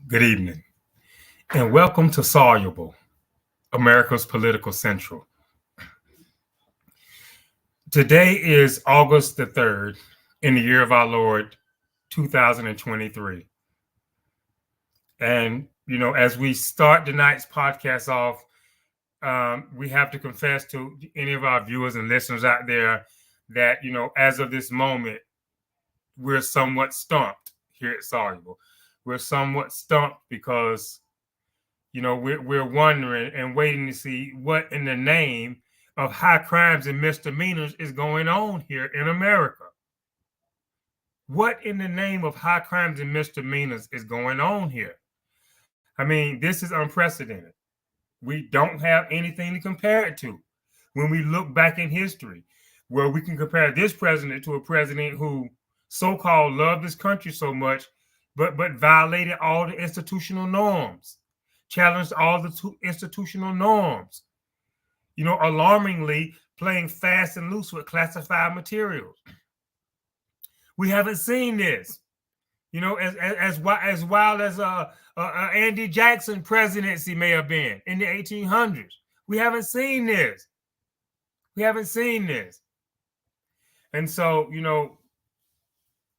Good evening, and welcome to Soluble, America's Political Central. Today is August the 3rd in the year of our Lord, 2023. And, as we start tonight's podcast off, we have to confess to any of our viewers and listeners out there that, as of this moment, we're somewhat stumped here at Soluble. We're somewhat stumped because we're wondering and waiting to see what in the name of high crimes and misdemeanors is going on here in America. What in the name of high crimes and misdemeanors is going on here? I mean, this is unprecedented. We don't have anything to compare it to. When we look back in history, where we can compare this president to a president who so-called loved this country so much, but violated all the institutional norms, challenged all the institutional norms, alarmingly playing fast and loose with classified materials. We haven't seen this, as wild as Andy Jackson presidency may have been in the 1800s. We haven't seen this. We haven't seen this. And so,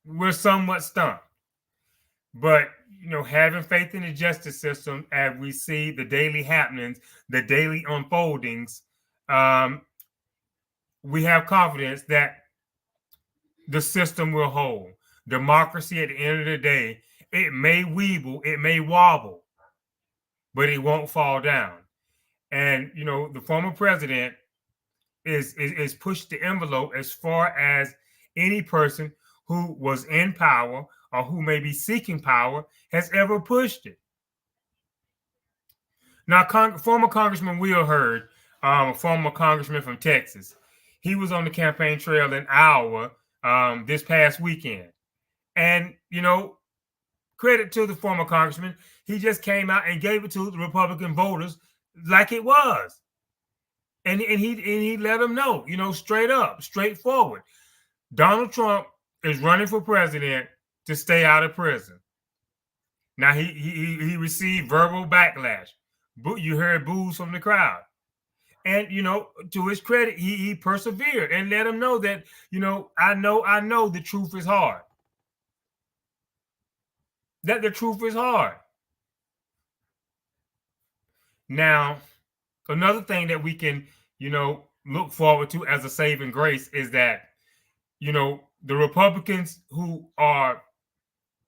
we're somewhat stumped. But, having faith in the justice system as we see the daily happenings, the daily unfoldings, we have confidence that the system will hold. Democracy, at the end of the day, it may weeble, it may wobble, but it won't fall down. And, the former president is pushed the envelope as far as any person who was in power or who may be seeking power has ever pushed it. Now, former Congressman Will Hurd, a former congressman from Texas, he was on the campaign trail in Iowa this past weekend. And, credit to the former congressman, he just came out and gave it to the Republican voters like it was. And he let them know, straight up, straightforward. Donald Trump is running for president to stay out of prison. Now, he received verbal backlash. You heard boos from the crowd. And, to his credit, he persevered and let them know that, I know the truth is hard. That the truth is hard. Now, another thing that we can, look forward to as a saving grace is that, the Republicans who are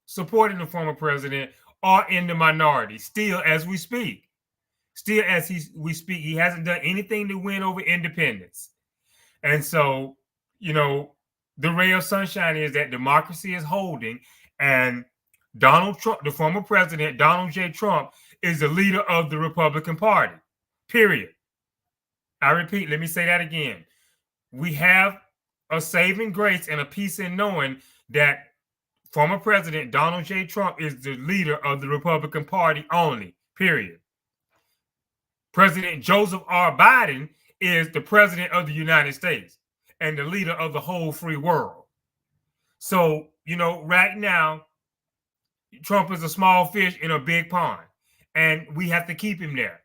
supporting the former president are in the minority still as we speak. Still as we speak, he hasn't done anything to win over independents. And so, the ray of sunshine is that democracy is holding, and Donald Trump, the former president, Donald J. Trump, is the leader of the Republican Party, period. I repeat, let me say that again. We have a saving grace and a peace in knowing that former president Donald J. Trump is the leader of the Republican Party only, period. President Joseph R. Biden is the president of the United States and the leader of the whole free world. So, right now, Trump is a small fish in a big pond, and we have to keep him there.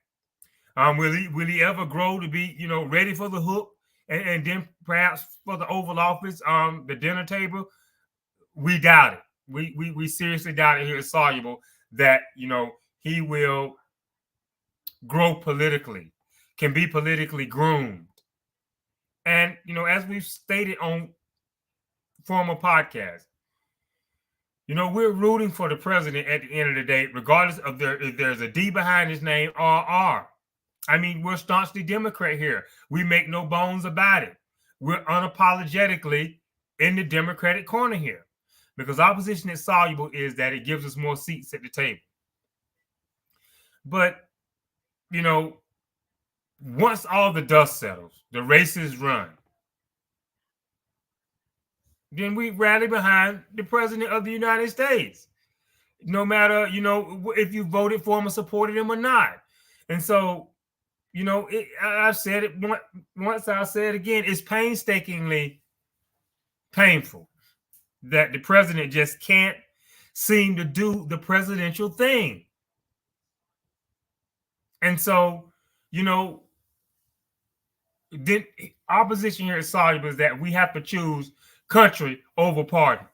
Will he ever grow to be, ready for the hook and then perhaps for the Oval Office, the dinner table? We doubt it. We seriously doubt it here at Soluble that, he will grow politically, can be politically groomed. And, as we've stated on former podcasts, we're rooting for the president at the end of the day, regardless of if there's a D behind his name or R. I mean, we're staunchly Democrat here. We make no bones about it. We're unapologetically in the Democratic corner here because our position at Soluble is that it gives us more seats at the table. But, once all the dust settles, the race is run, then we rally behind the president of the United States, no matter, if you voted for him or supported him or not. And so, I've said it once, I'll say it again, it's painstakingly painful that the president just can't seem to do the presidential thing. And so, you know, the opposition here is soluble is that we have to choose country over party.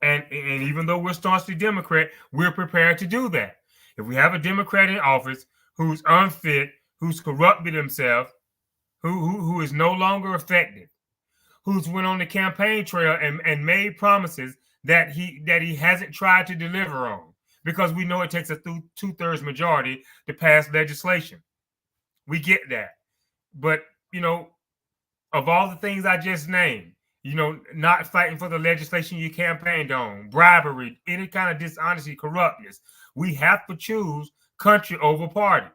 And even though we're staunchly Democrat, we're prepared to do that. If we have a Democrat in office who's unfit, who's corrupted himself, who is no longer effective, who's went on the campaign trail and made promises that he hasn't tried to deliver on, because we know it takes a two-thirds majority to pass legislation. We get that. But, you know, of all the things I just named, you know, not fighting for the legislation you campaigned on, bribery, any kind of dishonesty, corruptness, we have to choose country over party.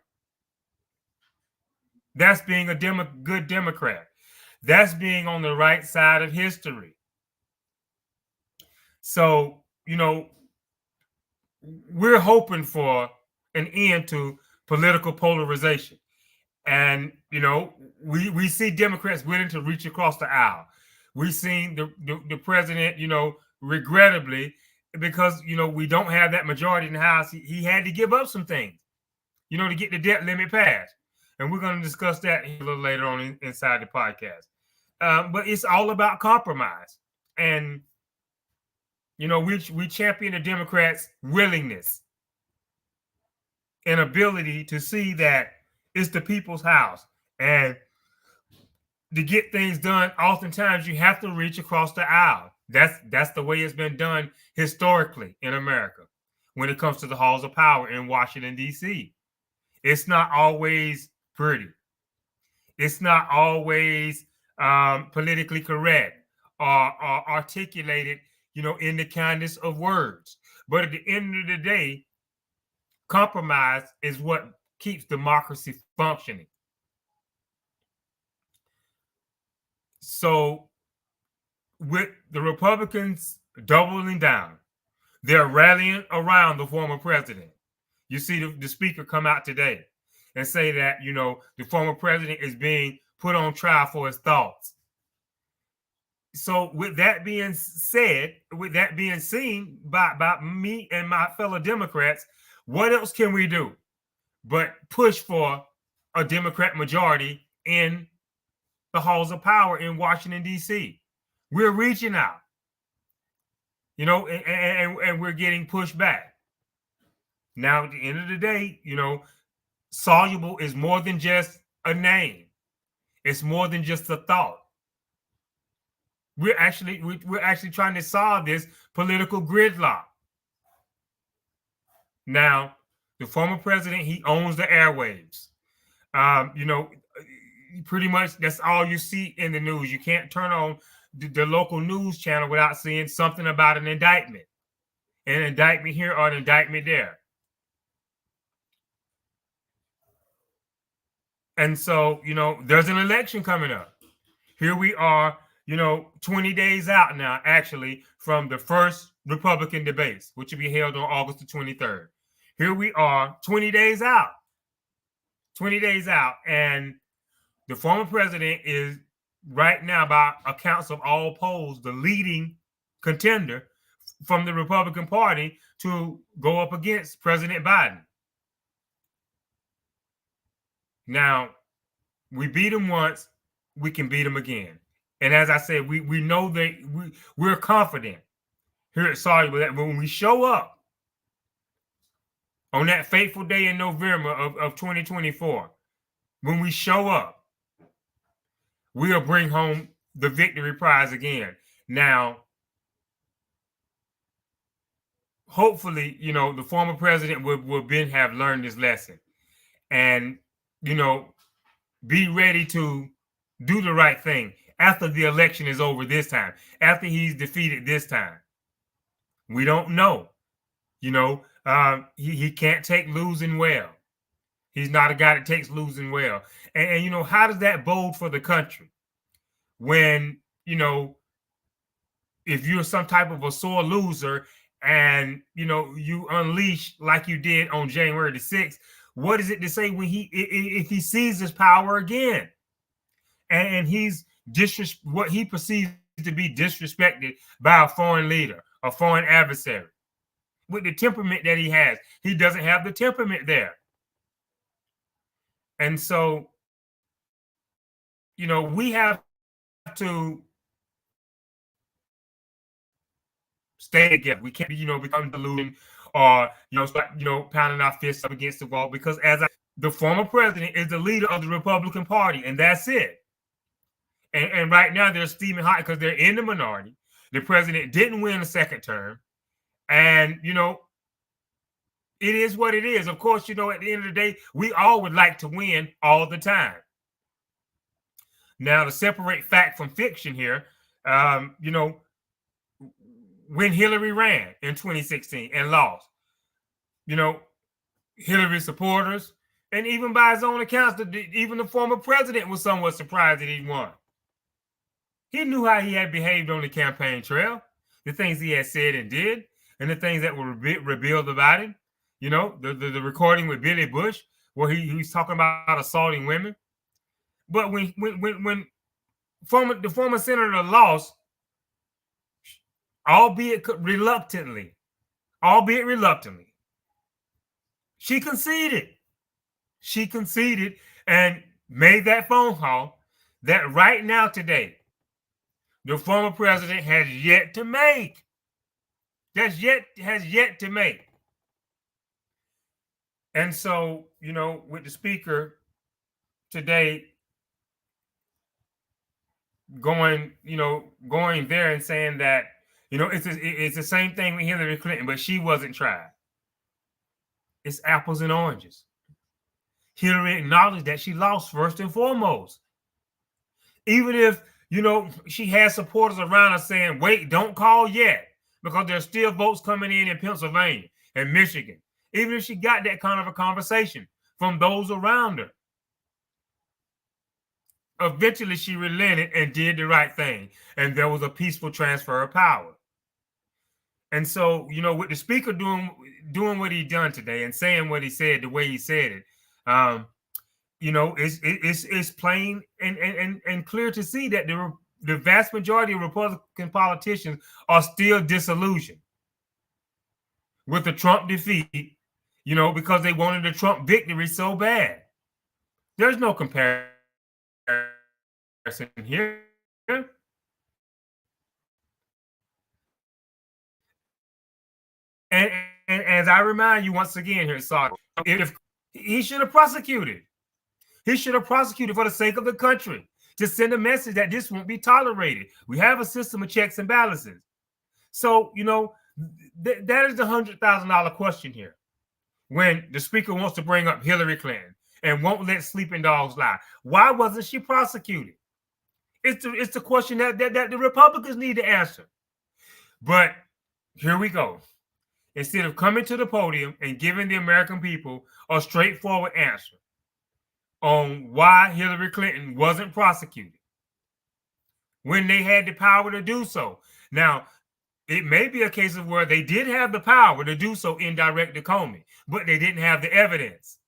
That's being a good Democrat. That's being on the right side of history. So, you know, we're hoping for an end to political polarization. And, you know, we see Democrats willing to reach across the aisle. We've seen the president, you know, regrettably, because, you know, we don't have that majority in the House, he had to give up some things, you know, to get the debt limit passed. And we're going to discuss that a little later on inside the podcast. But it's all about compromise. And, you know, we champion the Democrats' willingness and ability to see that it's the people's house. And to get things done, oftentimes you have to reach across the aisle. That's the way it's been done historically in America when it comes to the halls of power in Washington, D.C. It's not always pretty. It's not always politically correct or articulated, you know, in the kindness of words. But at the end of the day, compromise is what keeps democracy functioning. So with the Republicans doubling down, they're rallying around the former president. You see the speaker come out today and say that, you know, the former president is being put on trial for his thoughts. So with that being said, with that being seen by me and my fellow Democrats, what else can we do but push for a Democrat majority in the halls of power in Washington, D.C.? We're reaching out, you know, and we're getting pushed back. Now, at the end of the day, you know, soluble is more than just a name. It's more than just a thought. We're actually trying to solve this political gridlock. Now, the former president, he owns the airwaves. You know, pretty much that's all you see in the news. You can't turn on the local news channel without seeing something about an indictment here or an indictment there. And so, you know, there's an election coming up. Here we are, you know, 20 days out now, actually, from the first Republican debates, which will be held on August the 23rd. Here we are, 20 days out. 20 days out. And the former president is right now, by accounts of all polls, the leading contender from the Republican Party to go up against President Biden. Now, we beat him once, we can beat him again. And as I said, we know that we're confident here at Soluble that when we show up on that fateful day in November of 2024, when we show up, we'll bring home the victory prize again. Now, hopefully, you know, the former president will then have learned this lesson and, you know, be ready to do the right thing after the election is over this time, after he's defeated this time. We don't know. You know, he can't take losing well. He's not a guy that takes losing well. And, you know, how does that bode for the country when, you know, if you're some type of a sore loser and, you know, you unleash like you did on January the 6th, what is it to say when if he sees his power again and he's what he perceives to be disrespected by a foreign leader, a foreign adversary? with the temperament that he has. He doesn't have the temperament there. And so, we have to stay together. We can't, become deluded or, start, pounding our fists up against the wall, because the former president is the leader of the Republican Party, and that's it. And right now they're steaming hot because they're in the minority. The president didn't win a second term. And, it is what it is. Of course, at the end of the day, we all would like to win all the time. Now, to separate fact from fiction here, when Hillary ran in 2016 and lost, Hillary supporters, and even by his own accounts, even the former president was somewhat surprised that he won. He knew how he had behaved on the campaign trail, the things he had said and did, and the things that were revealed about him. The recording with Billy Bush, where he's talking about assaulting women. But when the former senator lost, albeit reluctantly, she conceded. She conceded and made that phone call that right now today, the former president has yet to make. Has yet to make. And so, with the speaker today going there and saying that, it's the same thing with Hillary Clinton, but she wasn't tried. It's apples and oranges. Hillary acknowledged that she lost first and foremost. Even if, she has supporters around her saying, wait, don't call yet, because there's still votes coming in Pennsylvania and Michigan. Even if she got that kind of a conversation from those around her, eventually she relented and did the right thing. And there was a peaceful transfer of power. And so, with the speaker doing what he done today and saying what he said, the way he said it, it's plain and clear to see that the vast majority of Republican politicians are still disillusioned with the Trump defeat, because they wanted the Trump victory so bad. There's no comparison here. And as I remind you once again here, Saudi, if he should have prosecuted. He should have prosecuted for the sake of the country, to send a message that this won't be tolerated. We have a system of checks and balances. So, that is the $100,000 question here. When the speaker wants to bring up Hillary Clinton and won't let sleeping dogs lie, why wasn't she prosecuted? It's the question that the Republicans need to answer. But here we go. Instead of coming to the podium and giving the American people a straightforward answer on why Hillary Clinton wasn't prosecuted when they had the power to do so. Now, it may be a case of where they did have the power to do so in direct Comey, but they didn't have the evidence.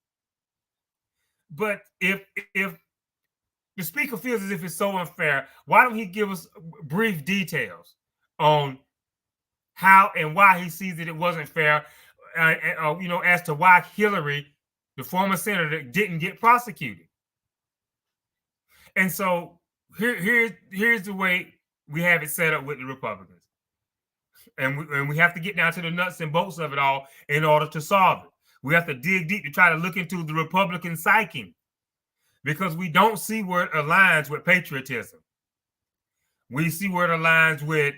But if the speaker feels as if it's so unfair, why don't he give us brief details on how and why he sees that it wasn't fair, as to why Hillary, the former senator, didn't get prosecuted. And so here's the way we have it set up with the Republicans. And we have to get down to the nuts and bolts of it all in order to solve it. We have to dig deep to try to look into the Republican psyche, because we don't see where it aligns with patriotism. We see where it aligns with,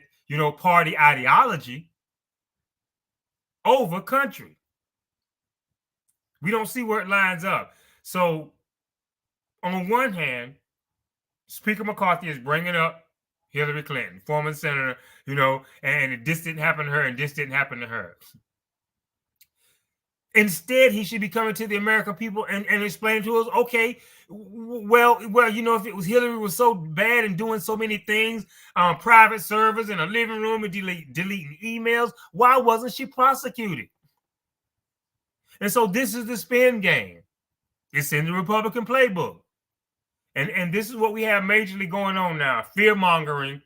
party ideology over country. We don't see where it lines up. So on one hand, Speaker McCarthy is bringing up Hillary Clinton, former senator, and this didn't happen to her and this didn't happen to her. Instead, he should be coming to the American people and explaining to us, okay, well, if it was Hillary was so bad and doing so many things, private servers in a living room and deleting emails, why wasn't she prosecuted? And so this is the spin game. It's in the Republican playbook. And this is what we have majorly going on now: fear-mongering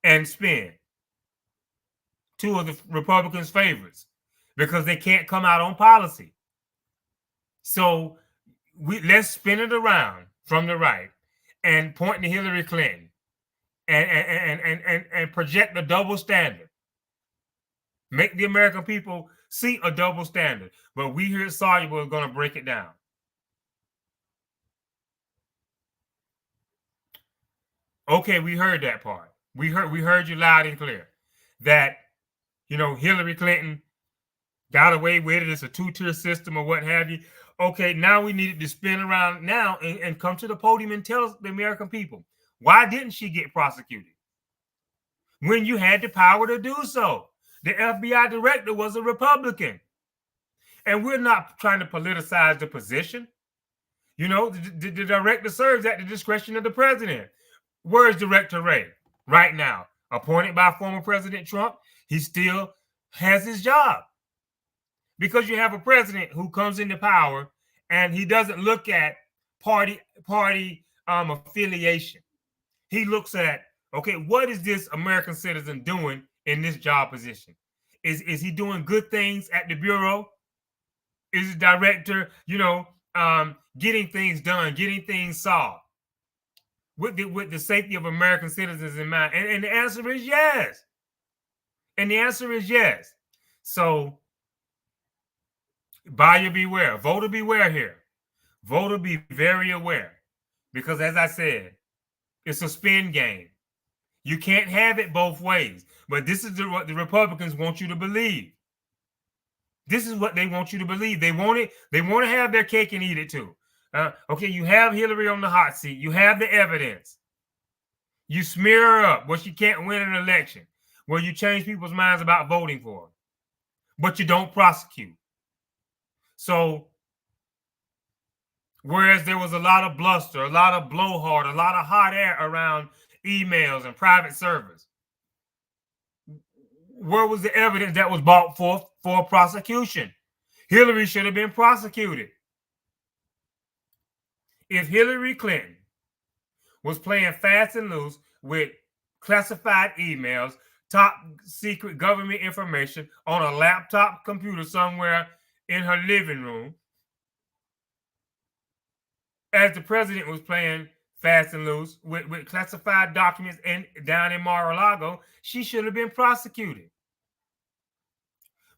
and spin. Two of the Republicans' favorites. because they can't come out on policy. So let's spin it around from the right and point to Hillary Clinton and project a double standard. Make the American people see a double standard. But we here at Soluble are going to break it down. Okay, we heard that part. We heard you loud and clear that, you know, Hillary Clinton got away with it. It's a two-tier system or what have you. Okay, now we needed to spin around now and come to the podium and tell the American people, why didn't she get prosecuted when you had the power to do so? The FBI director was a Republican. And we're not trying to politicize the position. You know, the director serves at the discretion of the president. Where's Director Wray right now? Appointed by former President Trump, he still has his job. Because you have a president who comes into power and he doesn't look at party affiliation. He looks at, okay, what is this American citizen doing in this job position? Is he doing good things at the Bureau? Is the director, you know, getting things done, getting things solved with the safety of American citizens in mind? And the answer is yes. And the answer is yes. So buyer beware, voter beware here. Voter be very aware. Because as I said, it's a spin game. You can't have it both ways. But this is what the Republicans want you to believe. This is what they want you to believe. They want it. They want to have their cake and eat it too. Okay, you have Hillary on the hot seat. You have the evidence. You smear her up where she can't win an election, where you change people's minds about voting for her, but you don't prosecute. So, whereas there was a lot of bluster, a lot of blowhard, a lot of hot air around emails and private servers, where was the evidence that was brought forth for prosecution? Hillary should have been prosecuted. If Hillary Clinton was playing fast and loose with classified emails, top secret government information on a laptop computer somewhere in her living room, as the president was playing fast and loose with classified documents down in Mar-a-Lago, she should have been prosecuted.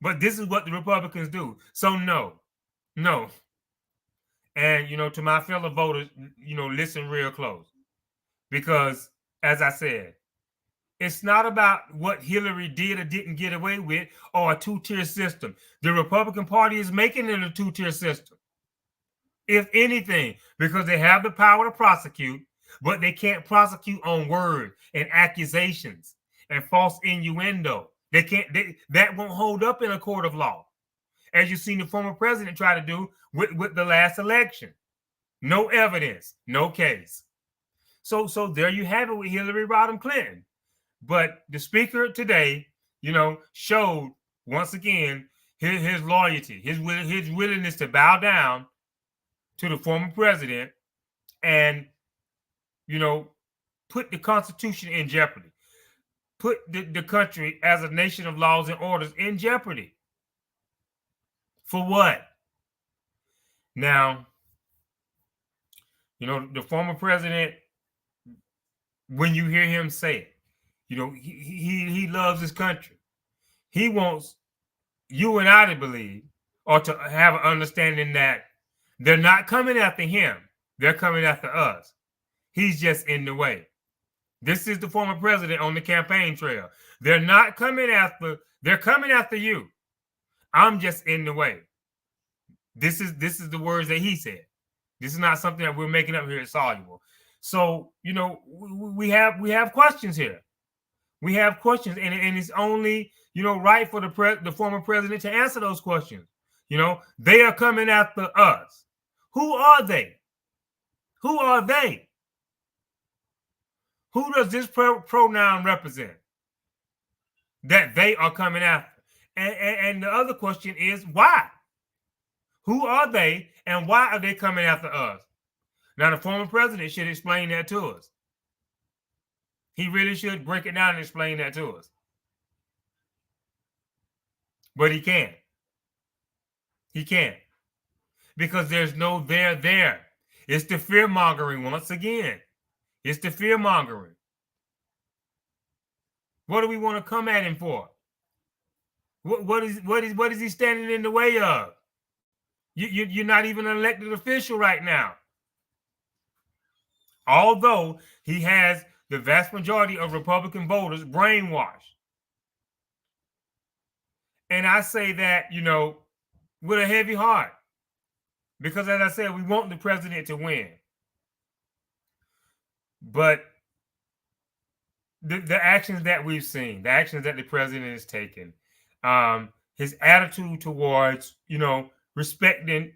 But this is what the Republicans do. So no. And, you know, to my fellow voters, you know, listen real close. Because, as I said, it's not about what Hillary did or didn't get away with or a two-tier system. The Republican Party is making it a two-tier system. If anything, because they have the power to prosecute, but they can't prosecute on words and accusations and false innuendo. They can't. That won't hold up in a court of law, as you've seen the former president try to do with the last election. No evidence, no case. So there you have it with Hillary Rodham Clinton. But the speaker today, you know, showed once again his loyalty, his willingness to bow down to the former president and, you know, put the Constitution in jeopardy, put the country as a nation of laws and orders in jeopardy. For what? Now, you know, the former president, when you hear him say it, you know, he loves his country. He wants you and I to believe or to have an understanding that they're not coming after him. They're coming after us. He's just in the way. This is the former president on the campaign trail. They're not coming after, they're coming after you. I'm just in the way. This is the words that he said. This is not something that we're making up here at Soluble. So, you know, we have questions here. We have questions, and it's only, you know, right for the former president to answer those questions. You know, they are coming after us. Who are they? Who are they? Who does this pronoun represent that they are coming after? And the other question is why? Who are they and why are they coming after us? Now, the former president should explain that to us. He really should break it down and explain that to us. But he can't. He can't. Because there's no there. It's the fear mongering once again. It's the fear mongering. What do we want to come at him for? What is he standing in the way of? You're not even an elected official right now. Although he has the vast majority of Republican voters brainwashed. And I say that, with a heavy heart. Because as I said, we want the president to win. But the actions that we've seen, the actions that the president has taken, his attitude towards, respecting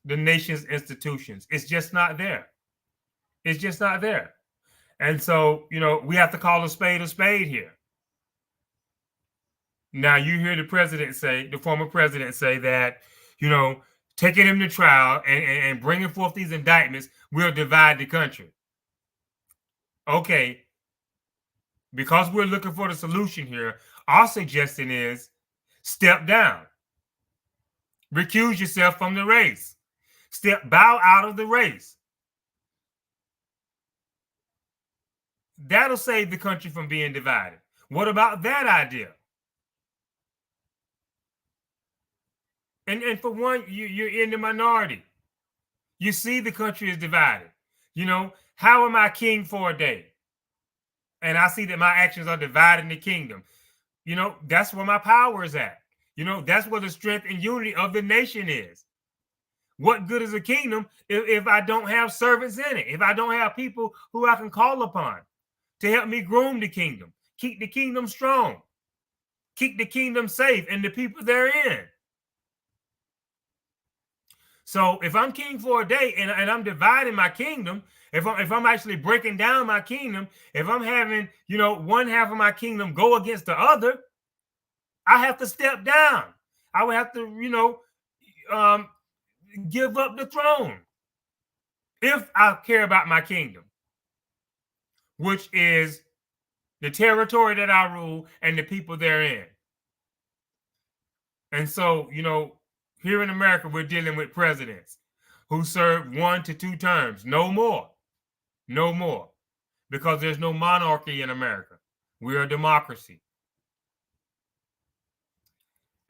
the nation's institutions, it's just not there. It's just not there. And so, we have to call a spade here. Now, you hear the former president say that, taking him to trial and bringing forth these indictments will divide the country. Okay, because we're looking for the solution here, our suggestion is step down. Recuse yourself from the race. Bow out of the race. That'll save the country from being divided. What about that idea? And for one, you're in the minority. You see the country is divided. How am I king for a day? And I see that my actions are dividing the kingdom. That's where my power is at. That's where the strength and unity of the nation is. What good is a kingdom if I don't have servants in it? If I don't have people who I can call upon to help me groom the kingdom, keep the kingdom strong, keep the kingdom safe and the people therein. So if I'm king for a day and I'm dividing my kingdom, if I'm actually breaking down my kingdom, if I'm having, one half of my kingdom go against the other, I have to step down. I would have to, give up the throne if I care about my kingdom, which is the territory that I rule and the people therein. And so, here in America, we're dealing with presidents who serve 1 to 2 terms, no more, because there's no monarchy in America. We're a democracy.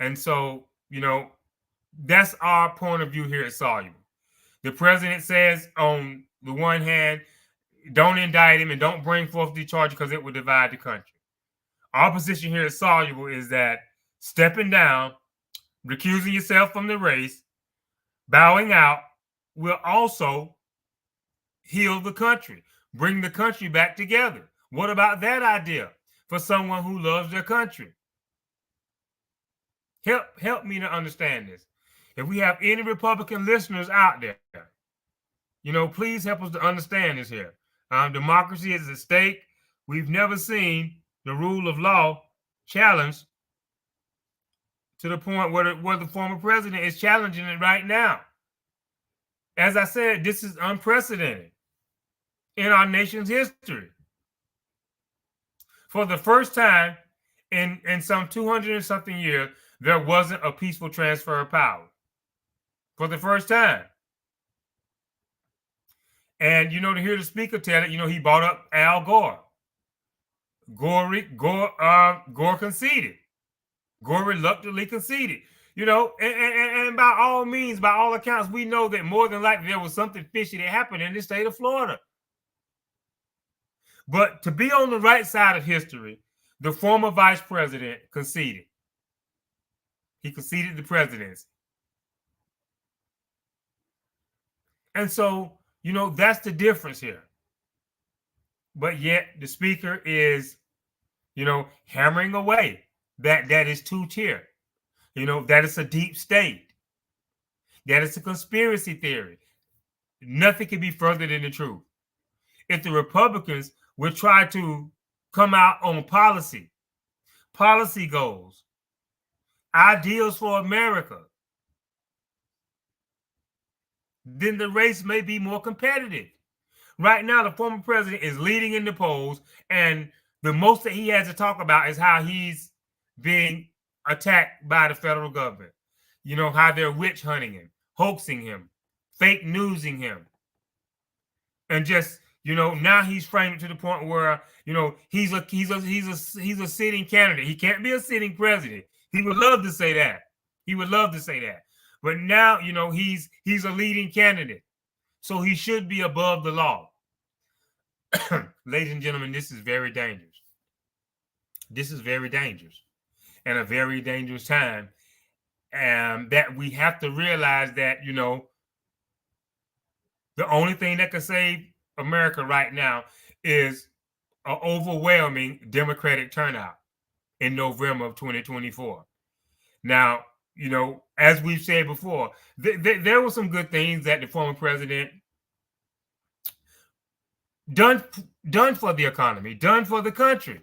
And so, that's our point of view here at Soluble. The president says, on the one hand, don't indict him and don't bring forth the charge because it will divide the country. Our position here at Soluble is that stepping down, recusing yourself from the race, bowing out, will also heal the country, bring the country back together. What about that idea for someone who loves their country? Help me to understand this. If we have any Republican listeners out there, please help us to understand this here. Democracy is at stake. We've never seen the rule of law challenged to the point where the former president is challenging it right now. As I said, this is unprecedented in our nation's history. For the first time in some 200 and something years, there wasn't a peaceful transfer of power. For the first time. And, to hear the speaker tell it, he brought up Al Gore. Gore conceded. Gore reluctantly conceded. And by all means, by all accounts, we know that more than likely there was something fishy that happened in the state of Florida. But to be on the right side of history, the former vice president conceded. He conceded the presidency. And so, that's the difference here. But yet the speaker is, hammering away that is two-tier. That is a deep state. That is a conspiracy theory. Nothing can be further than the truth. If the Republicans would try to come out on policy goals, ideals for America, then the race may be more competitive. Right now, the former president is leading in the polls, and the most that he has to talk about is how he's being attacked by the federal government. You know, how they're witch hunting him, hoaxing him, fake newsing him. And just, you know, now he's framed to the point where, you know, he's a sitting candidate. He can't be a sitting president. He would love to say that. He would love to say that. But now, you know, he's a leading candidate. So he should be above the law. Ladies and gentlemen, this is very dangerous. This is very dangerous and a very dangerous time. And that we have to realize that, you know, the only thing that can save America right now is an overwhelming Democratic turnout in November of 2024. Now, you know, as we've said before, there were some good things that the former president done for the economy, done for the country.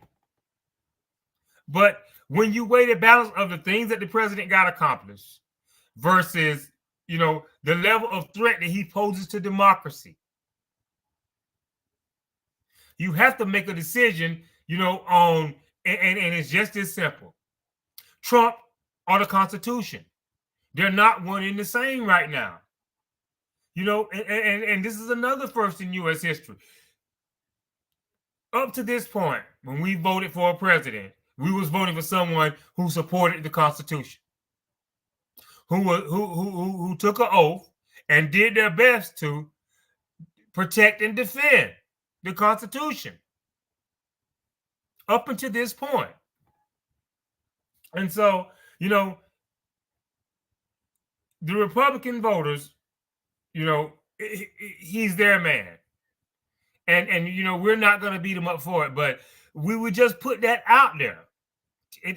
But when you weigh the balance of the things that the president got accomplished versus, you know, the level of threat that he poses to democracy, you have to make a decision, you know, on, and it's just as simple. Trump or the Constitution. They're not one and the same right now. You know, and this is another first in U.S. history. Up to this point, when we voted for a president, we was voting for someone who supported the Constitution, who took an oath and did their best to protect and defend the Constitution. Up until this point. And so, you know, the Republican voters, you know, he's their man. And you know, we're not going to beat him up for it, but we would just put that out there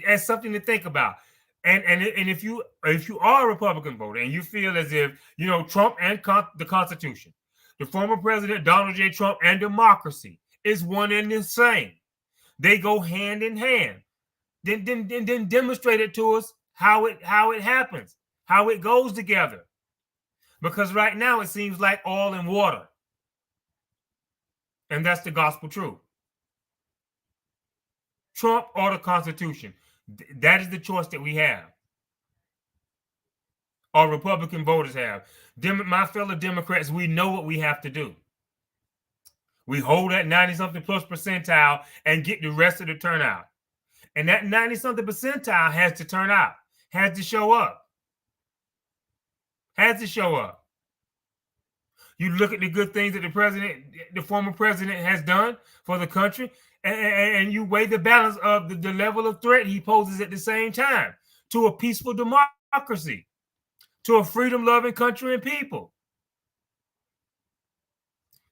as something to think about. And if you are a Republican voter and you feel as if, you know, Trump and the Constitution, the former president Donald J. Trump and democracy is one and the same, they go hand in hand, then demonstrate it to us how it happens, how it goes together. Because right now it seems like oil and water. And that's the gospel truth. Trump or the Constitution. That is the choice that we have. Or Republican voters have. My fellow Democrats, we know what we have to do. We hold that 90-something plus percentile and get the rest of the turnout. And that 90-something percentile has to turn out, has to show up. Has to show up. You look at the good things that the former president has done for the country, and you weigh the balance of the level of threat he poses at the same time to a peaceful democracy, to a freedom-loving country and people.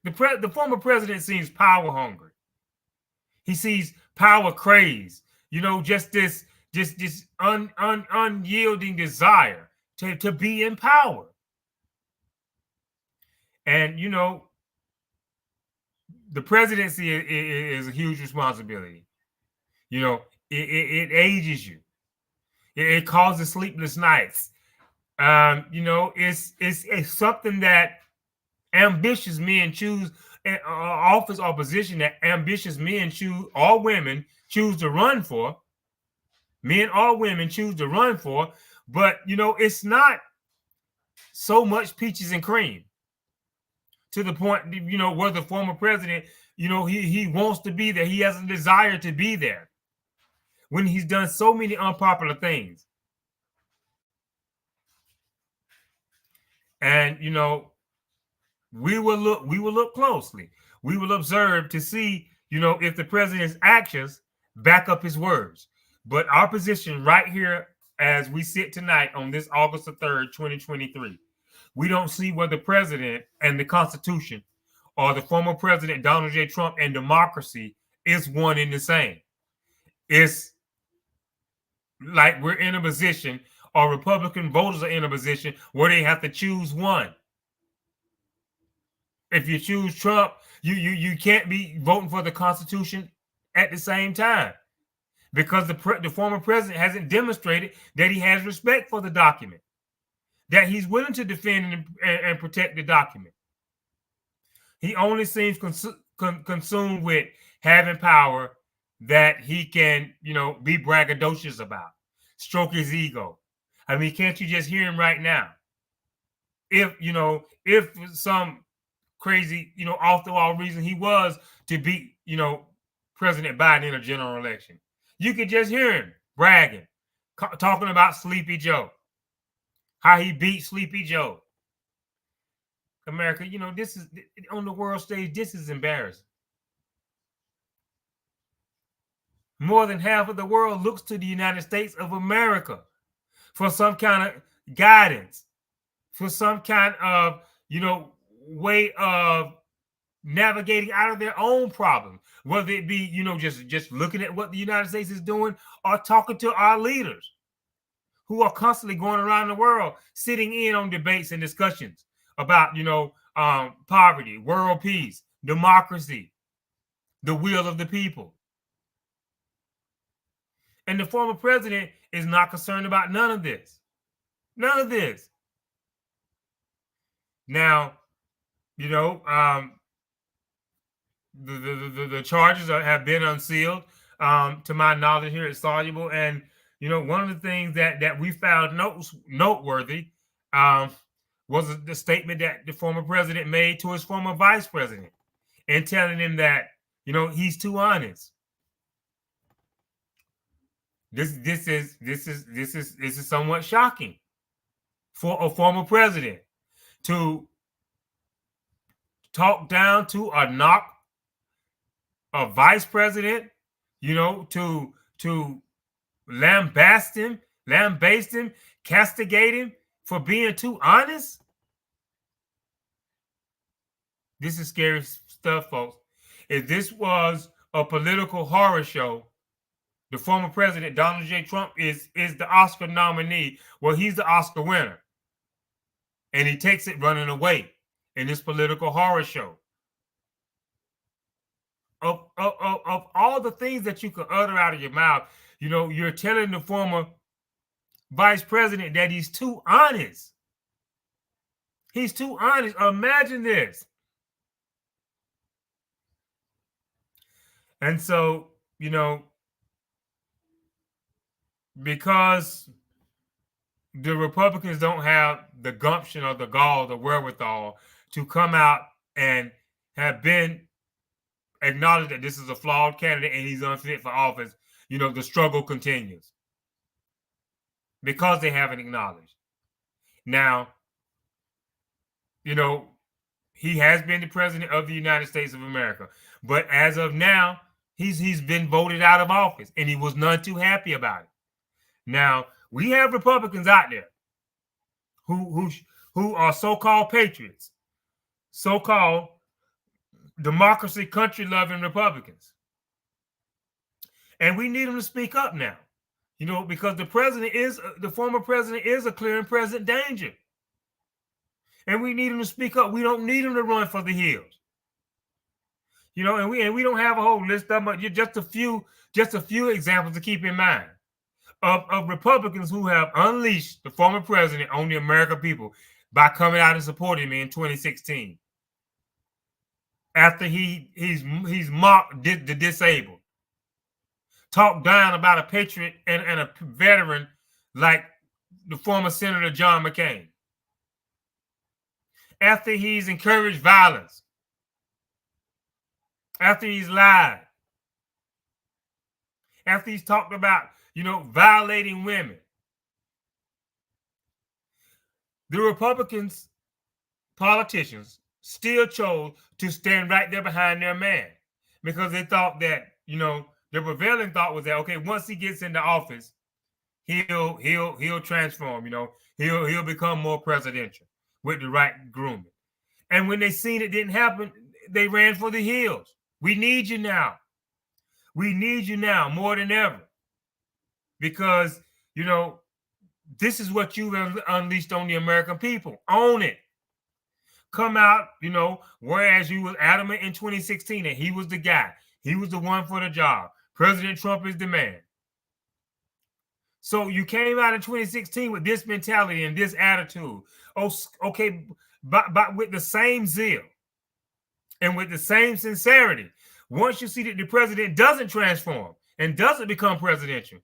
The former president seems power hungry. He sees power craze, you know, just this unyielding desire to be in power. And, you know, the presidency is a huge responsibility. You know, it ages you. It causes sleepless nights. You know, it's something that ambitious men choose, office or position that ambitious men choose, or women choose to run for. Men or women choose to run for. But, you know, it's not so much peaches and cream. To the point, you know, where the former president, you know, he wants to be there. He has a desire to be there when he's done so many unpopular things. And, you know, we will look closely. We will observe to see, you know, if the president's actions back up his words. But our position right here as we sit tonight on this August the 3rd, 2023, we don't see where the president and the Constitution or the former president Donald J. Trump and democracy is one and the same. It's like we're in a position, or Republican voters are in a position where they have to choose one. If you choose Trump, you can't be voting for the Constitution at the same time, because the former president hasn't demonstrated that he has respect for the document, that he's willing to defend and protect the document. He only seems consumed with having power that he can, you know, be braggadocious about, stroke his ego. I mean, can't you just hear him right now? If some crazy, off the wall reason he was to beat, President Biden in a general election, you could just hear him bragging, talking about Sleepy Joe, how he beat Sleepy Joe. America, this is on the world stage. This is embarrassing. More than half of the world looks to the United States of America for some kind of guidance, for some kind of, way of navigating out of their own problems, whether it be, just looking at what the United States is doing or talking to our leaders who are constantly going around the world, sitting in on debates and discussions about, poverty, world peace, democracy, the will of the people. And the former president is not concerned about none of this. None of this. Now, the charges have been unsealed. To my knowledge here, it's soluble. And, one of the things that we found noteworthy was the statement that the former president made to his former vice president and telling him that, he's too honest. This is somewhat shocking for a former president to talk down to or knock a vice president, to lambaste him, castigate him for being too honest. This is scary stuff, folks. If this was a political horror show, the former president, Donald J. Trump, is the Oscar nominee. Well, he's the Oscar winner. And he takes it running away in this political horror show. Of all the things that you could utter out of your mouth, you're telling the former vice president that he's too honest. He's too honest. Imagine this. And so, because the Republicans don't have the gumption or the gall, the wherewithal to come out and have been acknowledged that this is a flawed candidate and he's unfit for office, the struggle continues because they haven't acknowledged. Now, he has been the president of the United States of America, but as of now, he's been voted out of office and he was none too happy about it. Now, we have Republicans out there who are so-called patriots, so-called democracy, country-loving Republicans. And we need them to speak up now, because the former president is a clear and present danger. And we need them to speak up. We don't need them to run for the hills. And we don't have a whole list of them, just a few examples to keep in mind of Republicans who have unleashed the former president on the American people by coming out and supporting him in 2016. After he's mocked the disabled, talked down about a patriot and a veteran like the former Senator John McCain. After he's encouraged violence, after he's lied, after he's talked about, violating women. The Republicans, politicians, still chose to stand right there behind their man because they thought that, the prevailing thought was that, okay, once he gets into office, he'll transform, he'll become more presidential with the right grooming. And when they seen it didn't happen, they ran for the hills. We need you now. We need you now more than ever. Because, this is what you've unleashed on the American people. Own it. Come out, whereas you were adamant in 2016 and he was the guy. He was the one for the job. President Trump is the man. So you came out in 2016 with this mentality and this attitude. Oh, okay, but with the same zeal and with the same sincerity. Once you see that the president doesn't transform and doesn't become presidential,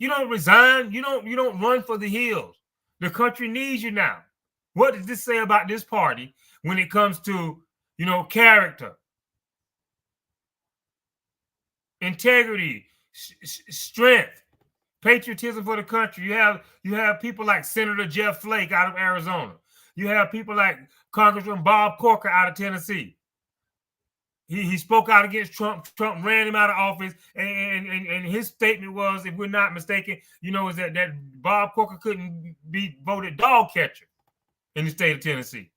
You don't resign. You don't run for the hills. The country needs you now. What does this say about this party when it comes to, character, integrity, strength, patriotism for the country? You have people like Senator Jeff Flake out of Arizona. You have people like Congressman Bob Corker out of Tennessee. He spoke out against Trump. Trump ran him out of office, and his statement was, if we're not mistaken, is that Bob Corker couldn't be voted dog catcher in the state of Tennessee.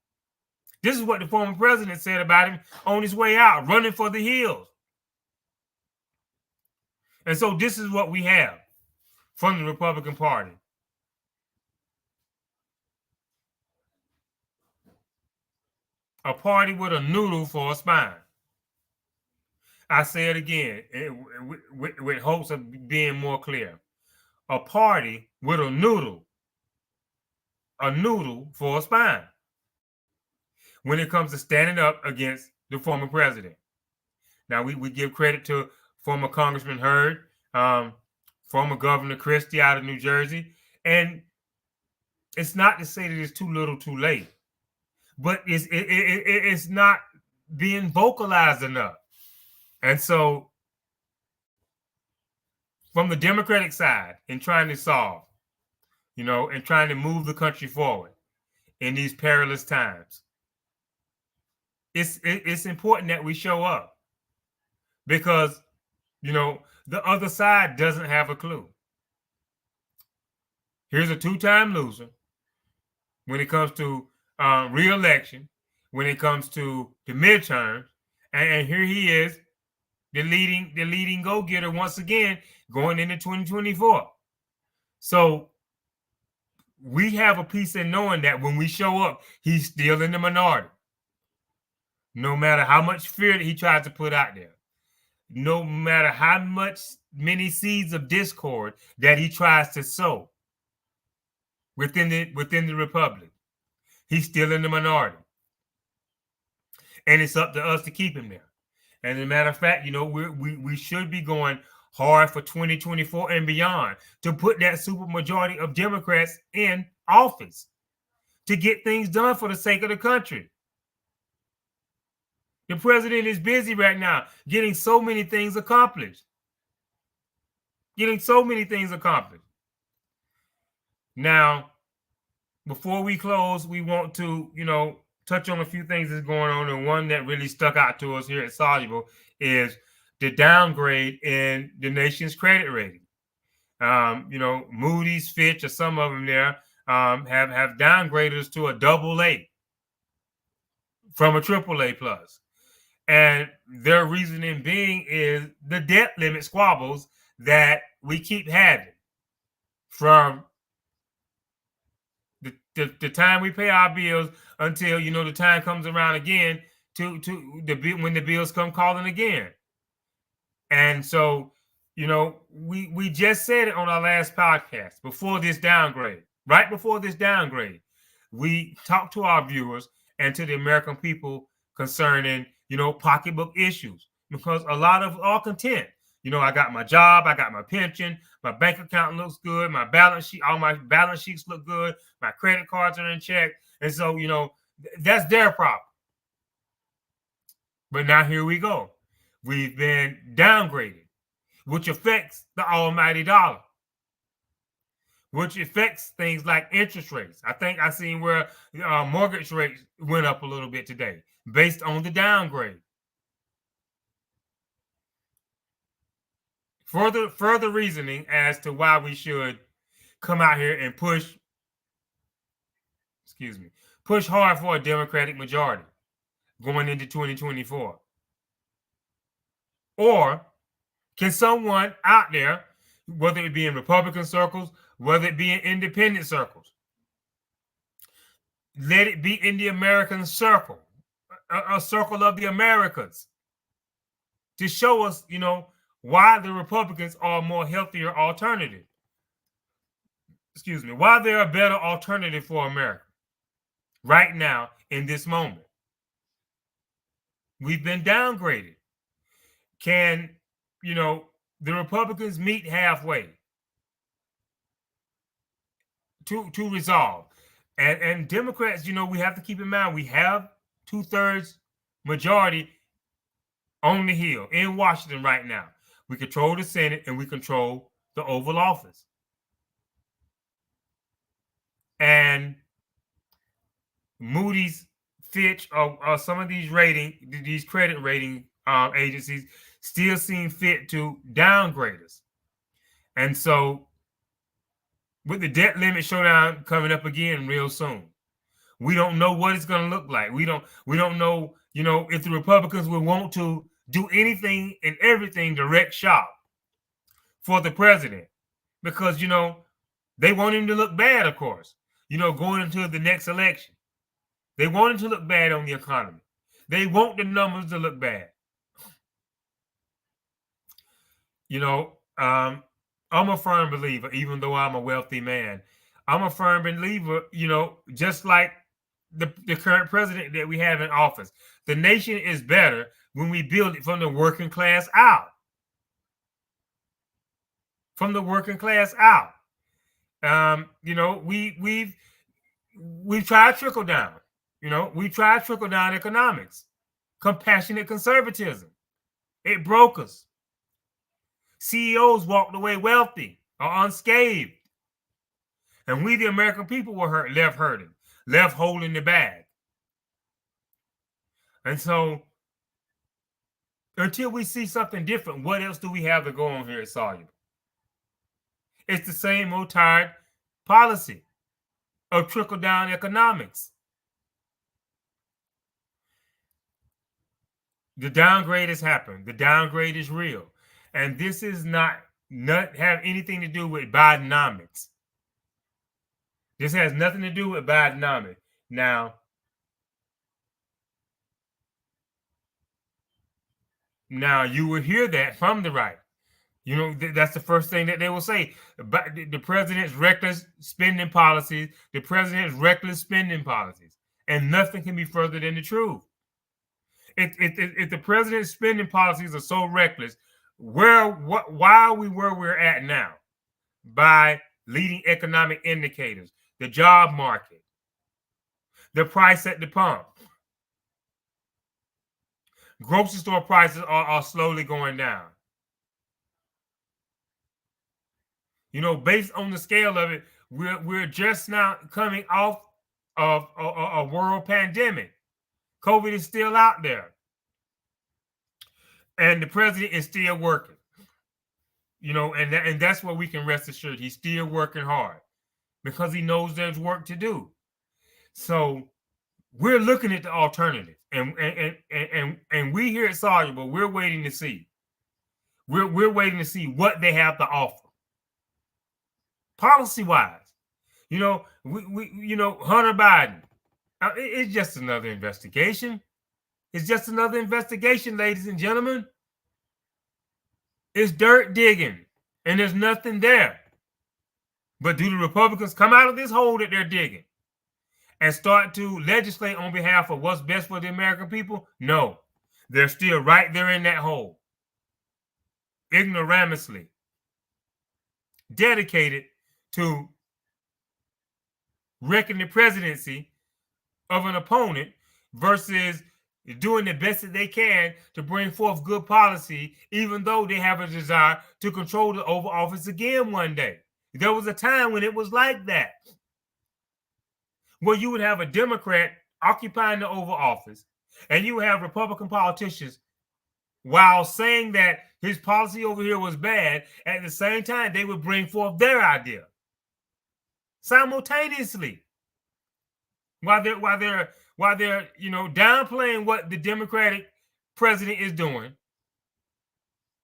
This is what the former president said about him on his way out, running for the hills. And so this is what we have from the Republican Party. A party with a noodle for a spine. I say it again, with hopes of being more clear. A party with a noodle for a spine when it comes to standing up against the former president. Now, we give credit to former Congressman Hurd, former Governor Christie out of New Jersey, and it's not to say that it's too little too late, but it's not being vocalized enough. And so from the Democratic side, in trying to solve, and trying to move the country forward in these perilous times, it's important that we show up, because, the other side doesn't have a clue. Here's a two-time loser when it comes to re-election, when it comes to the midterms, and here he is, the leading go-getter once again going into 2024. So we have a piece in knowing that when we show up, he's still in the minority. No matter how much fear that he tries to put out there, no matter how many seeds of discord that he tries to sow within the Republic, he's still in the minority. And it's up to us to keep him there. And as a matter of fact, we should be going hard for 2024 and beyond to put that supermajority of Democrats in office to get things done for the sake of the country. The president is busy right now getting so many things accomplished. Now, before we close, we want to, touch on a few things that's going on. And one that really stuck out to us here at Soluble is the downgrade in the nation's credit rating. Moody's, Fitch, or some of them there have downgraded us to a AA from a AAA plus. And their reasoning being is the debt limit squabbles that we keep having from the time we pay our bills until the time comes around again to when the bills come calling again. And so we just said it on our last podcast before this downgrade. Right before this downgrade, we talked to our viewers and to the American people concerning pocketbook issues, because a lot of are content. I got my job, I got my pension, my bank account looks good, my balance sheet, all my balance sheets look good, my credit cards are in check. And so, that's their problem. But now here we go. We've been downgraded, which affects the almighty dollar, which affects things like interest rates. I think I seen where mortgage rates went up a little bit today based on the downgrade. Further reasoning as to why we should come out here and push hard for a Democratic majority going into 2024. Or can someone out there, whether it be in Republican circles, whether it be in independent circles, let it be in the American circle, a circle of the Americans, to show us, why the Republicans are a more healthier alternative. Why they're a better alternative for America right now in this moment. We've been Can, the Republicans meet halfway? to resolve. And Democrats, we have to keep in mind we have 2/3 majority on the Hill in Washington right now. We control the Senate and we control the Oval Office. And Moody's, Fitch, or some of these credit rating agencies still seem fit to downgrade us. And so, with the debt limit showdown coming up again real soon, we don't know what it's going to look like. We don't know, if the Republicans will want to do anything and everything direct shop for the president, because they want him to look bad, of course. Going into the next election, they want him to look bad on the economy. They want the numbers to look bad. I'm a firm believer, even though I'm a wealthy man. I'm a firm believer, just like the current president that we have in office. The nation is better when we build it from the working class out. From the working class out. We've tried trickle down. We tried trickle down economics, compassionate conservatism. It broke us. CEOs walked away wealthy or unscathed. And we, the American people, were left hurting, left holding the bag. And so, until we see something different, what else do we have to go on here at Soluble? It's the same old tired policy of trickle-down economics. The downgrade has happened. The downgrade is real. And this is not have anything to do with Bidenomics. This has nothing to do with Bidenomics. Now, you will hear that from the right. That's the first thing that they will say. The president's reckless spending policies, and nothing can be further than the truth. If the president's spending policies are so reckless, why are we where we're at now? By leading economic indicators, the job market, the price at the pump. Grocery store prices are slowly going down. Based on the scale of it, we're just now coming off of a world pandemic. COVID is still out there. And the president is still working. And that's where we can rest assured. He's still working hard because he knows there's work to do. So we're looking at the alternative. And we here at Soluble, we're waiting to see. We're waiting to see what they have to offer. Policy-wise, Hunter Biden, it's just another investigation. It's just another investigation, ladies and gentlemen. It's dirt digging, and there's nothing there. But do the Republicans come out of this hole that they're digging and start to legislate on behalf of what's best for the American people? No. They're still right there in that hole, ignoramulously dedicated to wrecking the presidency of an opponent versus doing the best that they can to bring forth good policy, even though they have a desire to control the Oval Office again one day. There was a time when it was like that, where you would have a Democrat occupying the Oval Office, and you would have Republican politicians, while saying that his policy over here was bad, at the same time, they would bring forth their idea simultaneously. While they're downplaying what the Democratic president is doing,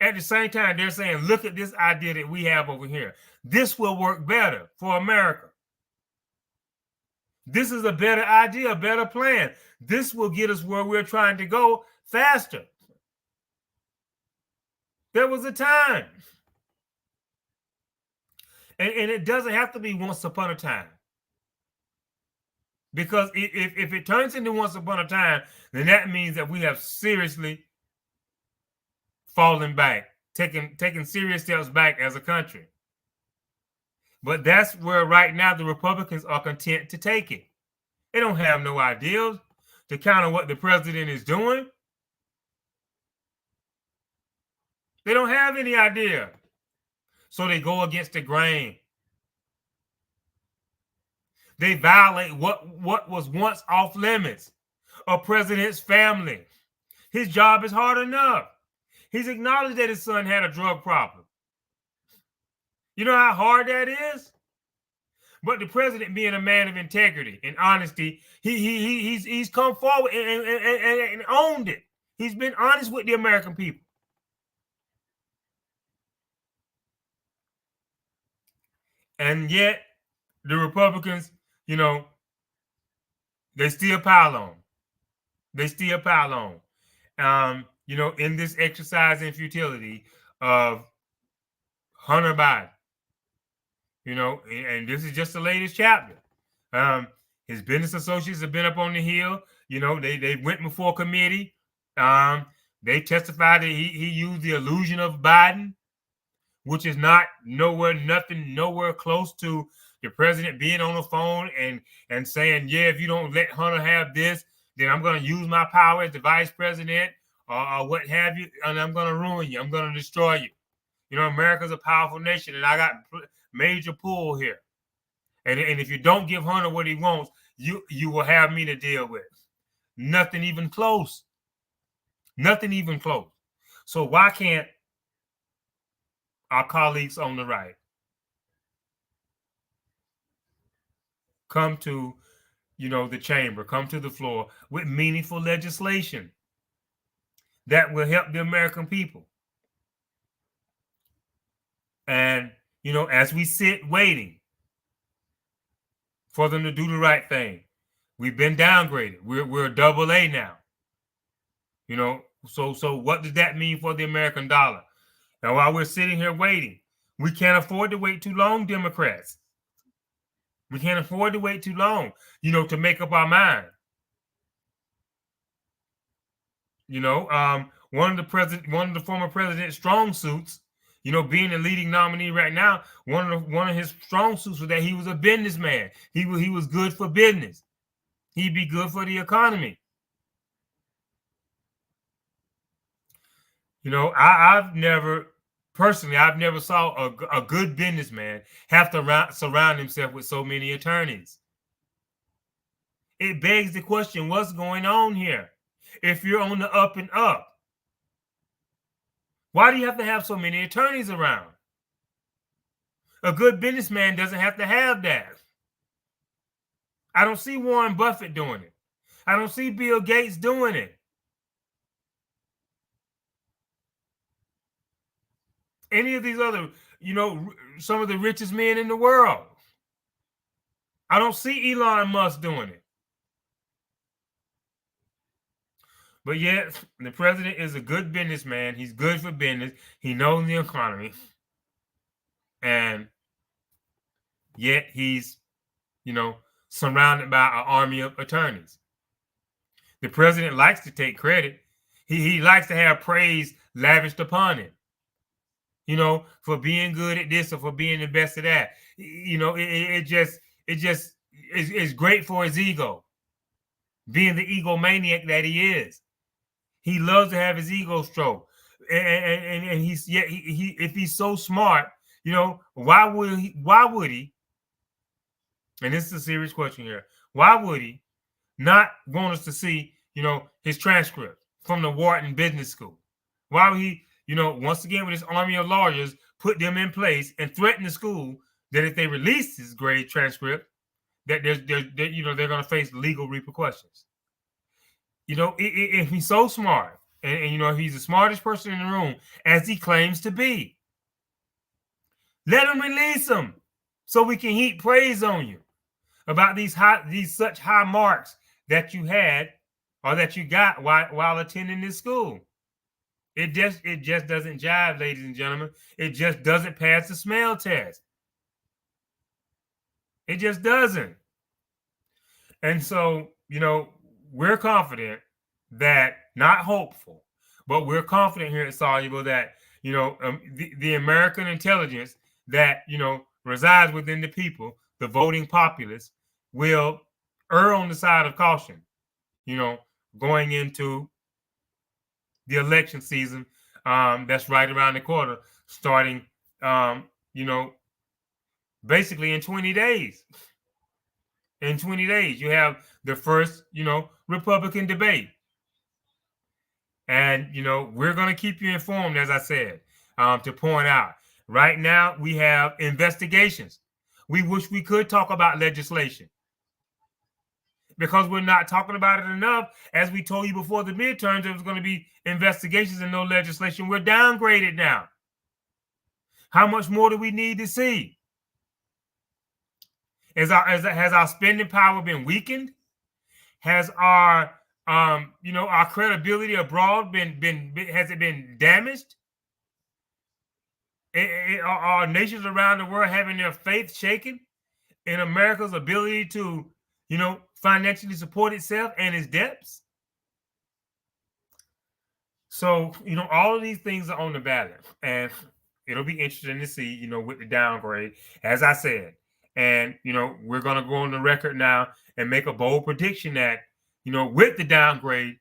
at the same time they're saying, look at this idea that we have over here. This will work better for America. This is a better idea, a better plan. This will get us where we're trying to go faster. There was a time. And it doesn't have to be once upon a time. Because if it turns into once upon a time, then that means that we have seriously fallen back, taking serious steps back as a country. But that's where right now the Republicans are content to take it. They don't have no ideas to counter what the president is doing. They don't have any idea. So they go against the grain. They violate what was once off limits. A president's family. His job is hard enough. He's acknowledged that his son had a drug problem. You know how hard that is? But the president, being a man of integrity and honesty, he's come forward and owned it. He's been honest with the American people. And yet, the Republicans, you know, they still pile on. They still pile on. You know, in this exercise in futility of Hunter Biden. You know, and this is just the latest chapter. His business associates have been up on the Hill. You know, they went before committee. They testified that he used the illusion of Biden, which is nowhere close to the president being on the phone and saying, yeah, if you don't let Hunter have this, then I'm going to use my power as the vice president or what have you, and I'm going to ruin you. I'm going to destroy you. You know, America's a powerful nation, and I got major pull here. And if you don't give Hunter what he wants, you will have me to deal with. Nothing even close. Nothing even close. So why can't our colleagues on the right come to, you know, the chamber, come to the floor with meaningful legislation that will help the American people? And, you know, as we sit waiting for them to do the right thing, we've been downgraded. We're a double A now. You know, so what does that mean for the American dollar? Now, while we're sitting here waiting, we can't afford to wait too long, Democrats. We can't afford to wait too long, you know, to make up our mind. You know, one of the former president's strong suits, you know, being the leading nominee right now, one of his strong suits was that he was a businessman. He was good for business. He'd be good for the economy. You know, I've never saw a good businessman have to surround himself with so many attorneys. It begs the question, what's going on here? If you're on the up and up, why do you have to have so many attorneys around? A good businessman doesn't have to have that. I don't see Warren Buffett doing it. I don't see Bill Gates doing it. Any of these other, you know, some of the richest men in the world. I don't see Elon Musk doing it. But yet, the president is a good businessman. He's good for business. He knows the economy. And yet he's, you know, surrounded by an army of attorneys. The president likes to take credit. He likes to have praise lavished upon him, you know, for being good at this or for being the best at that. You know, it just is great for his ego, being the egomaniac that he is. He loves to have his ego stroke, and he's if he's so smart, you know, why would he? And this is a serious question here. Why would he not want us to see, you know, his transcript from the Wharton Business School? Why would he, you know, once again with his army of lawyers, put them in place and threaten the school that if they release his grade transcript, that they're going to face legal repercussions? You know, if he's so smart, and you know, if he's the smartest person in the room, as he claims to be, let him release him so we can heap praise on you about these such high marks that you had or that you got while attending this school. It just doesn't jive, ladies and gentlemen. It just doesn't pass the smell test. It just doesn't. And so, you know, we're confident that, not hopeful, but we're confident here at Soluble that, you know, the American intelligence that, you know, resides within the people, the voting populace, will err on the side of caution, going into the election season that's right around the corner, starting, you know, basically in 20 days. In 20 days, you have the first, Republican debate. And, we're going to keep you informed, as I said, to point out. Right now, we have investigations. We wish we could talk about legislation because we're not talking about it enough. As we told you before the midterms, there was going to be investigations and no legislation. We're downgraded now. How much more do we need to see? Has our spending power been weakened? Has our our credibility abroad has it been damaged? Are nations around the world having their faith shaken in America's ability to, financially support itself and its debts? So, all of these things are on the ballot, and it'll be interesting to see, with the downgrade, as I said. And, we're going to go on the record now and make a bold prediction that, with the downgrade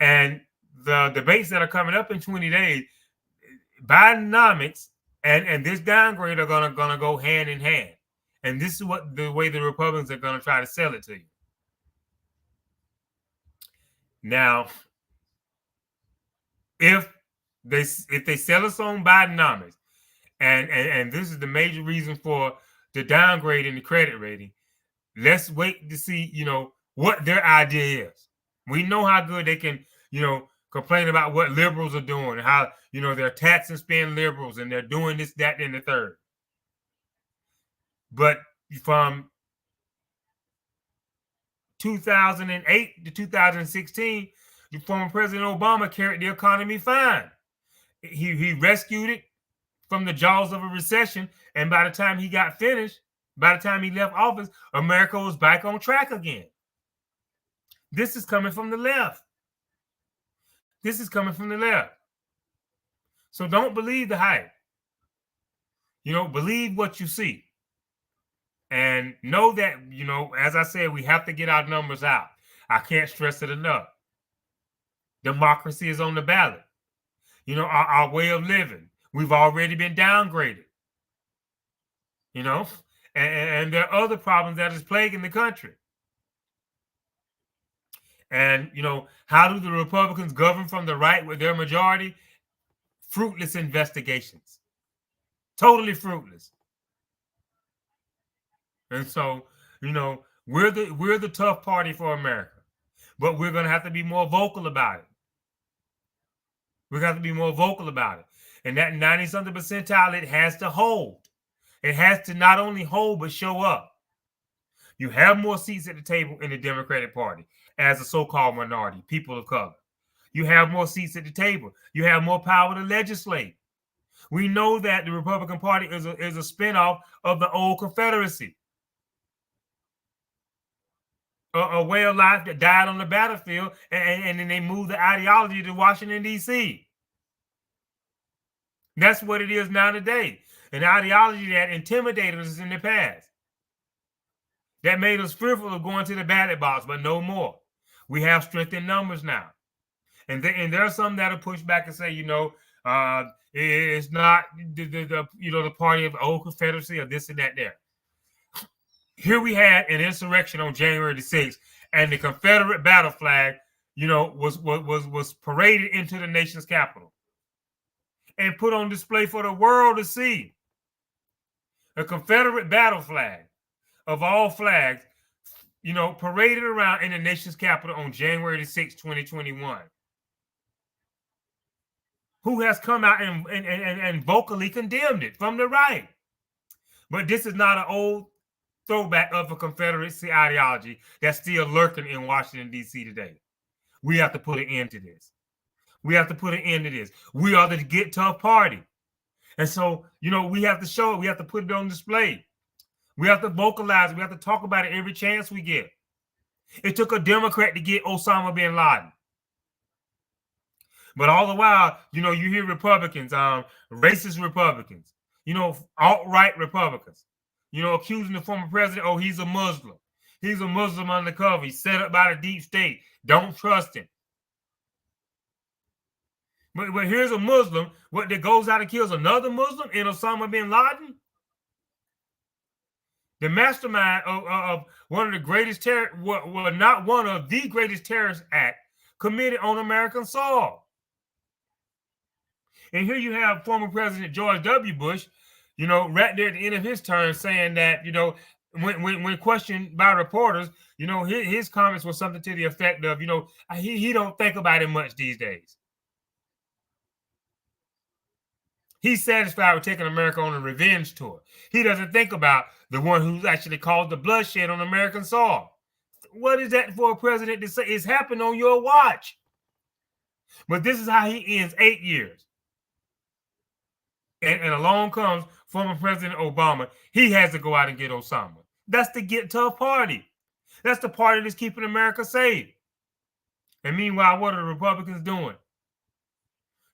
and the debates that are coming up in 20 days, Bidenomics and this downgrade are gonna go hand in hand. And this is the way the Republicans are gonna try to sell it to you. Now, if they sell us on Bidenomics, and this is the major reason for the downgrade in the credit rating, let's wait to see, what their idea is. We know how good they can, complain about what liberals are doing, how, they're tax and spend liberals and they're doing this, that, and the third. But from 2008 to 2016, the former President Obama carried the economy fine. He rescued it from the jaws of a recession. And by the time he got finished, by the time he left office, America was back on track again. This is coming from the left. This is coming from the left. So don't believe the hype. Believe what you see. And know that, as I said, we have to get our numbers out. I can't stress it enough. Democracy is on the ballot. Our way of living. We've already been downgraded. And there are other problems that is plaguing the country. And, how do the Republicans govern from the right with their majority? Fruitless investigations. Totally fruitless. And so, we're the tough party for America. But we're going to have to be more vocal about it. We're going to have to be more vocal about it. And that 90-something percentile, it has to hold. It has to not only hold, but show up. You have more seats at the table in the Democratic Party as a so-called minority, people of color. You have more seats at the table. You have more power to legislate. We know that the Republican Party is a spinoff of the old Confederacy. A way of life that died on the battlefield, and then they moved the ideology to Washington, D.C. That's what it is now today. An ideology that intimidated us in the past. That made us fearful of going to the ballot box, but no more. We have strength in numbers now. And there are some that'll push back and say, it's not the party of the old Confederacy or this and that there. Here we had an insurrection on January the 6th, and the Confederate battle flag, was paraded into the nation's capital and put on display for the world to see. A Confederate battle flag of all flags, paraded around in the nation's capital on January the 6th, 2021. Who has come out and vocally condemned it from the right. But this is not an old throwback of a Confederacy ideology that's still lurking in Washington, D.C. today. We have to put an end to this. We have to put an end to this. We are the get tough party. And so, we have to show it. We have to put it on display. We have to vocalize. We have to talk about it every chance we get. It took a Democrat to get Osama bin Laden. But all the while, you hear Republicans, racist Republicans, alt-right Republicans, accusing the former president, oh, he's a Muslim. He's a Muslim undercover. He's set up by the deep state. Don't trust him. But here's a Muslim that goes out and kills another Muslim in Osama bin Laden. The mastermind of one of the greatest not one of the greatest terrorist acts committed on American soil. And here you have former President George W. Bush, right there at the end of his term, saying that, when questioned by reporters, his comments were something to the effect of, he don't think about it much these days. He's satisfied with taking America on a revenge tour. He doesn't think about the one who's actually caused the bloodshed on American soil. What is that for a president to say? It's happened on your watch. But this is how he ends 8 years. And along comes former President Obama. He has to go out and get Osama. That's the get tough party. That's the party that's keeping America safe. And meanwhile, what are the Republicans doing?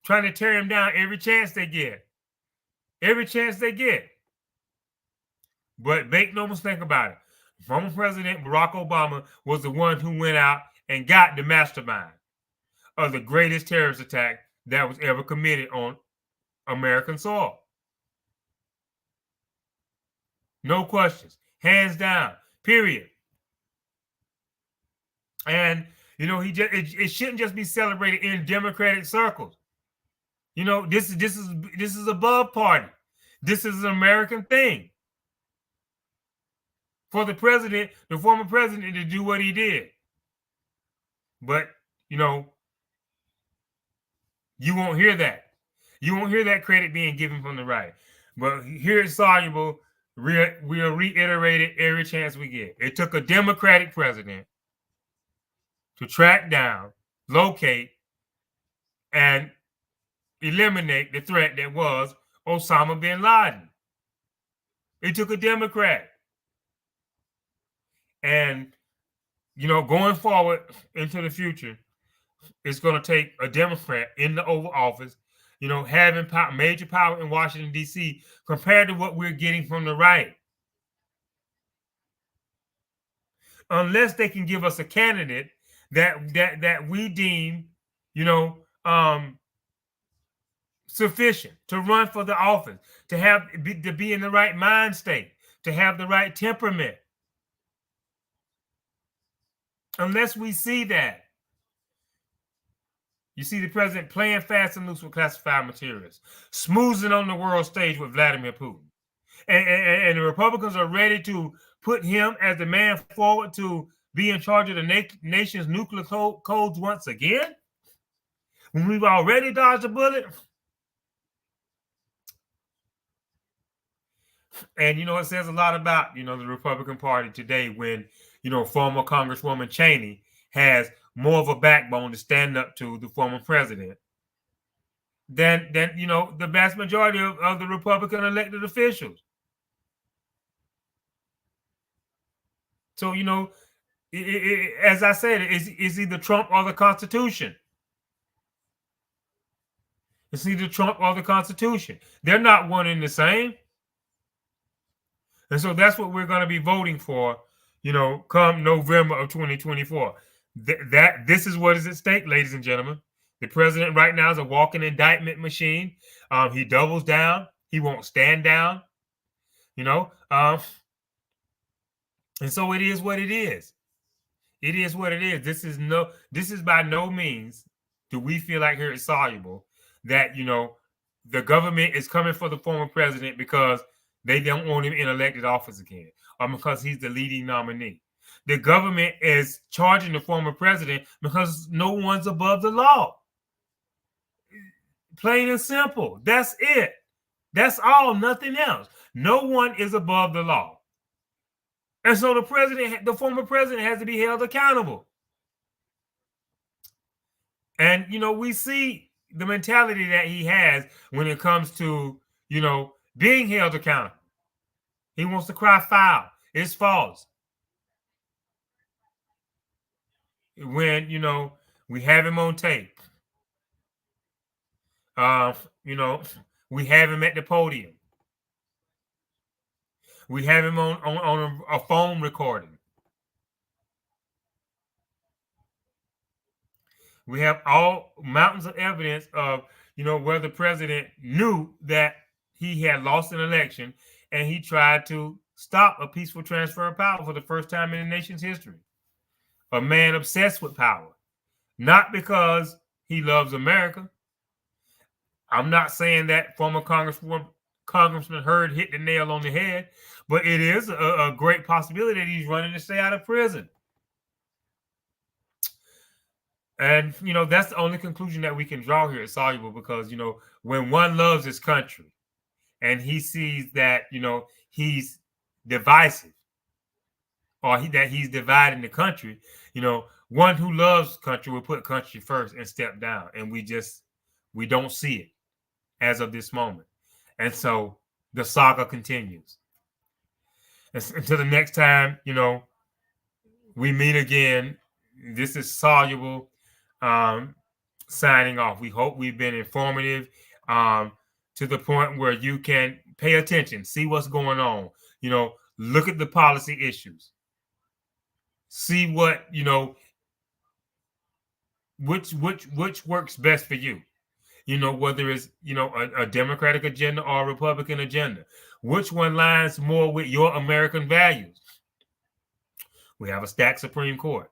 Trying to tear him down every chance they get. Every chance they get. But make no mistake about it. Former President Barack Obama was the one who went out and got the mastermind of the greatest terrorist attack that was ever committed on American soil. No questions. Hands down. Period. And, it shouldn't just be celebrated in Democratic circles. This is above party. This is an American thing. For the former president, to do what he did. But, you won't hear that. You won't hear that credit being given from the right. But here at Soluble, we'll reiterate it every chance we get. It took a Democratic president to track down, locate, and eliminate the threat that was Osama bin Laden. It took a Democrat. And, going forward into the future, it's going to take a Democrat in the Oval Office, having major power in Washington, D.C., compared to what we're getting from the right. Unless they can give us a candidate that we deem, sufficient to run for the office, to be in the right mind state, to have the right temperament. Unless we see that. You see the president playing fast and loose with classified materials, smoozing on the world stage with Vladimir Putin. And the Republicans are ready to put him as the man forward to be in charge of the nation's nuclear codes once again, when we've already dodged a bullet. And, it says a lot about, the Republican Party today when, former Congresswoman Cheney has more of a backbone to stand up to the former president than the vast majority of the Republican elected officials. So, as I said, it's either Trump or the Constitution. It's either Trump or the Constitution. They're not one and the same. And so that's what we're going to be voting for, come November of 2024. This is what is at stake, ladies and gentlemen. The president right now is a walking indictment machine. He doubles down. He won't stand down. And so it is what it is. It is what it is. This is by no means do we feel like here at Soluble that, the government is coming for the former president because they don't want him in elected office again, or because he's the leading nominee. The government is charging the former president because no one's above the law. Plain and simple. That's it. That's all, nothing else. No one is above the law. And so the former president has to be held accountable. And, we see the mentality that he has when it comes to, being held accountable. He wants to cry foul. It's false. When, we have him on tape. We have him at the podium. We have him on a phone recording. We have all mountains of evidence of, where the president knew that he had lost an election and he tried to stop a peaceful transfer of power for the first time in the nation's history. A man obsessed with power, not because he loves America. I'm not saying that former Congressman Hurd hit the nail on the head, but it is a great possibility that he's running to stay out of prison. And that's the only conclusion that we can draw here at Soluble, because when one loves his country and he sees that he's divisive, or that he's dividing the country, one who loves country will put country first and step down, and we don't see it as of this moment. And so the saga continues. Until the next time, we meet again. This is Soluble signing off. We hope we've been informative to the point where you can pay attention, see what's going on, look at the policy issues, see what, which works best for you, whether it's, a Democratic agenda or a Republican agenda, which one lines more with your American values. We have a stacked Supreme Court,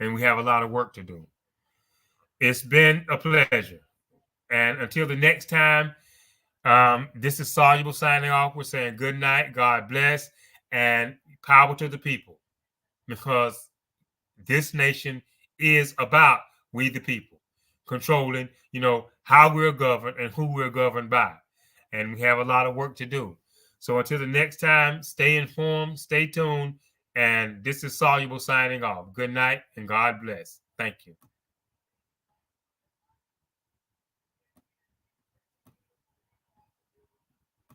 and we have a lot of work to do. It's been a pleasure. And until the next time, this is Soluble signing off. We're saying good night, God bless, and power to the people. Because this nation is about we the people, controlling, how we're governed and who we're governed by. And we have a lot of work to do. So until the next time, stay informed, stay tuned. And this is Soluble signing off. Good night and God bless. Thank you.